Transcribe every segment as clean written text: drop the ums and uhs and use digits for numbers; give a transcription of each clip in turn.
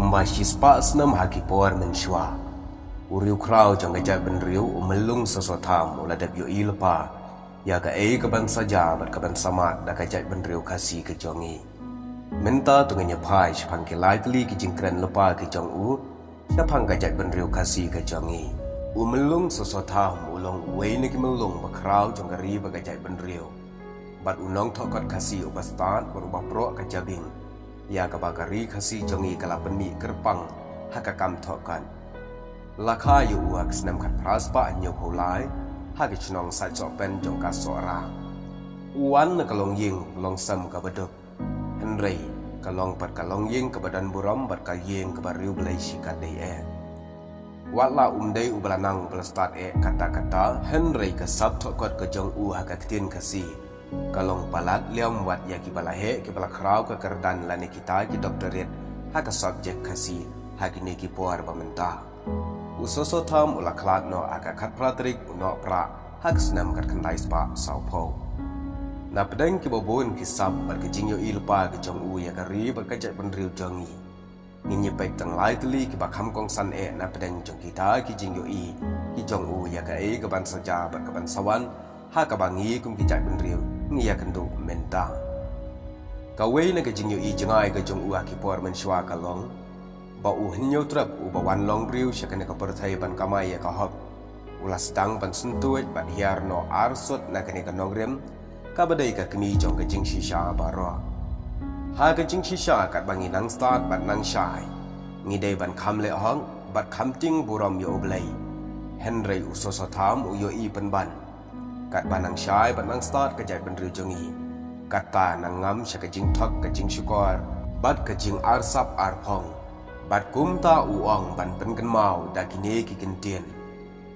kumba shispa senam haki por menshwa uriu krau jang gajak benriu umelung sesotam uladap yo ilpa ya ka ka ban saja bat ka ban samat da gajak benriu kasi ke jongi menta tunganya pai shpang ke lai tli ki jingkran lupa ke jong u shapang gajak benriu kasi ke jongi umelung sesotam ulong wei ne ki melung bakrau jang gari bagajak benriu bat unong thokot kasi ubastat berubah pro ka jabing ya kabagari kasi jongi kalapan mi kerpang hakakam thokan lakha yu uak snam khat praspa anyo holai hagi chnong sa chopen jong ka sora uan na kalong ying long sam ka baduk henry kalong pat kalong ying ka badan buram bat ka ying ka bariu blai shikat dei wala umdei ublanang plastat kata-kata henry ka sab thokot ka jong u hakatin kasi kalong palat liam wat ya ki balahe ki balakrau ka kerdan lani kita ki doktorit haka subjek kasi hagi ni ki por bamenta usoso tham ulaklat no aka khat pratrik no pra hak snam kat khandai spa saupo na pedeng ki bobon ki sab bar ki jingyo ilpa ki jong u ya kari bar ka jat benriu jongi nginye pek tang lai tli ki bakham kong san na pedeng jong kita ki jingyo ki jong u ya ka ka ban saja bar ka ban sawan haka bangi kum ki jat benriu ngia kendu menta kawei na kajing yo jangai ka jong uaki por menshwa kalong ba u hinyo trap u ba wan long riu shakane ka perthai ban kamai ya ka hop ulas tang ban sentuit ba hiar no arsot na kane ka nogrem ka badai ka kmi jong ka jing shisha baro ha ka jing shisha kat bangi nang start bat nang shai ngidai ban kham le hong bat kham ting buram yo oblai henry usoso tham u yo pen ban kat banang syai banang start ka jai benriu jongi kata nang ngam sya ka jing thok ka jing syukor bat ka jing arsap arpong bat kumta uang ban pen kan mau da kini ki kentien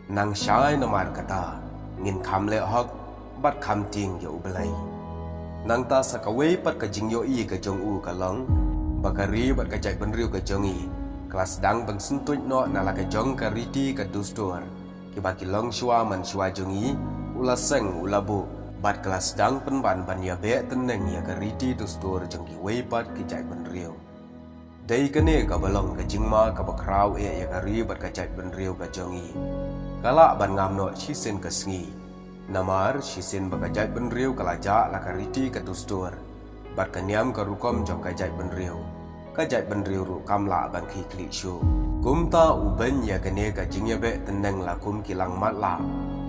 nang syai nomar kata ngin kham le hok bat kham ting yo belai nang ta sakawei pat ka jing yo ka jong u ka long bakari bat ka jai benriu ka jongi kelas dang ban sentuj no na la ka jong ka riti ka dustor ki baki long shwa man shwa jongi ula seng ula bu bat kelas dang penban ban ya be teneng ya kariti tu stor jengki weipat ki jai benriu dei kene ka balong ka jingma ka bakrau ya kari bat ka jai benriu ka jongi kala ban ngam no shisen ka sngi namar shisen ba ka jai benriu kala ja la kariti ka tu stor bat ka niam ka rukom jong ka jai benriu ru kamla ban ki kli shu kumta uben ya kene ka jingya be teneng la kum kilang mat la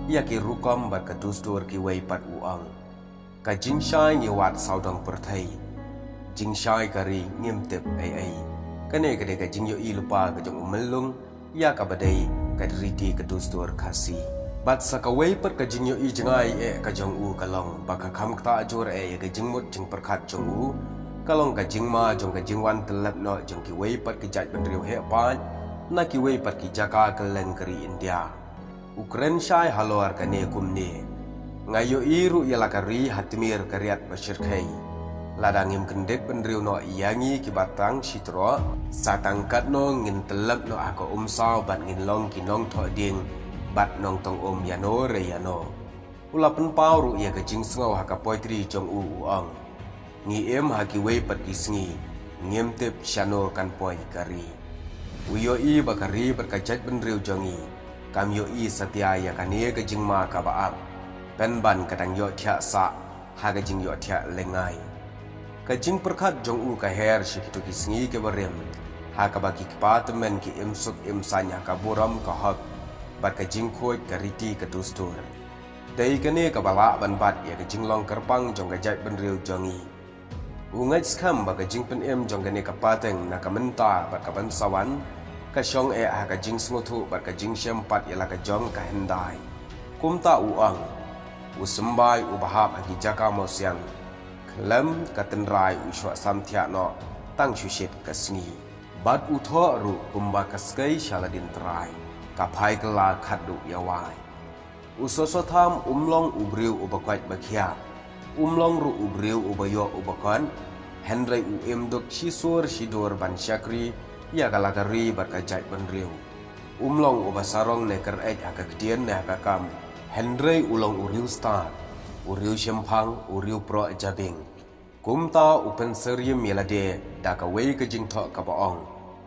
ya ki rukom bat ka dustur ki wei pat uang ka jing shai ni wat saudong perthai jing shai kari ngim tep ai kane kade ka jing yo lupa ka jong melung ya ka badai ka riti ka dustur khasi bat sa ka wei pat ka jing yo jangai ka jong u kalong ba ka kham ta jor ka jing mut jing perkhat jong u kalong ka jing ma jong ka jing wan telap no jong ki wei pat ki jat benriu he pa na ki wei pat ki jaka ka leng kari India Ukraine syai halor kane kumne ngayo iru yala kari hatmir kariat bashir khai ladangim kendek benriu no yangi ki batang sitro satangkat no ngin telap no ako umsau bat ngin long kinong tho ding bat nong tong yano re yano ulapen pauru ya ka jing sngau haka poetry jong uang ngi haki wei pat kisngi ngim tep shano kan poi kari uyo bakari berkajat benriu jongi kam yo satya ya kanie ka jingma ka baap pen ban kadang yo thya sa ha ka jing yo thya lengai ka jing perkhat jong u ka her shikitu ki sngi ke barem ha ka baki department ki imsuk imsanya ka buram ka hak bat ka jing khoi ka riti ka dustur dei kane ka bala ban bat ya ka jing long kerpang jong ka jai benriu jongi ungai skam ba ka jing pen jong kane ka pateng na ka menta bat ka ban sawan ka syong ka jing smutu bat ka jing syempat ialah ka jong ka hendai kumta uang usembai ubahap hagi jaka mosiang klem ka tenrai uswa samthya no tang shushit ka sngi bat utho ru kumba ka skai shaladin trai ka phai kala khadu yawai usoso tham umlong ubriu ubakwat bakhya umlong ru ubriu ubayo ubakon henry dok shisur shidor ban syakri ya kalakari berkajat benriu umlong ubasarong neker aka kedian aka kam henry ulong uriu star uriu shempang uriu pro jabing kumta upen serium yelade da ka wei ka jing tho ka baong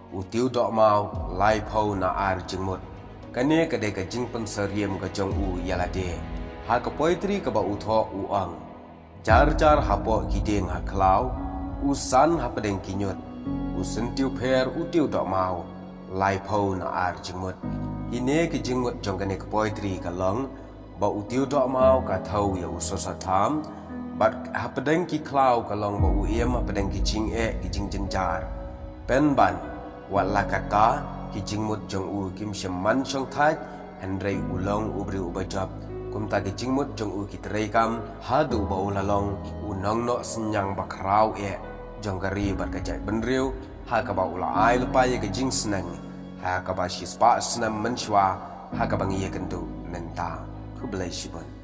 Utiu dok mau lai pau na ar jengmut. Kane kadai ka jing penseriam ka jong u yalade. Ha ka poetry ka ba utho uang. Jar hapo kideng ha klau. Usan ha pedeng kinyut. Usen tiu per utiu dok mau lai pau na ar jengmut. Ine ka jengmut jong kane ka poetry ka long. Ba utiu dok mau ka thau ya usosatam. Bat ha pedeng ki klau ka long ba uiem ha pedeng ki jing ki jing jenjar. Pen ban wat lakaka ki jingmut jong u kim sheman shong thaj handrei ulong ubri ubajab kum ta ki jingmut jong u ki treikam hadu ba ulalong unong no senyang bakrau jong gari barkajai benriu ha ka ba ula ai lupa ye ki jing senang ha ka ba shispa senam menshwa ha ka bang ye kendu nenta ku belai shibon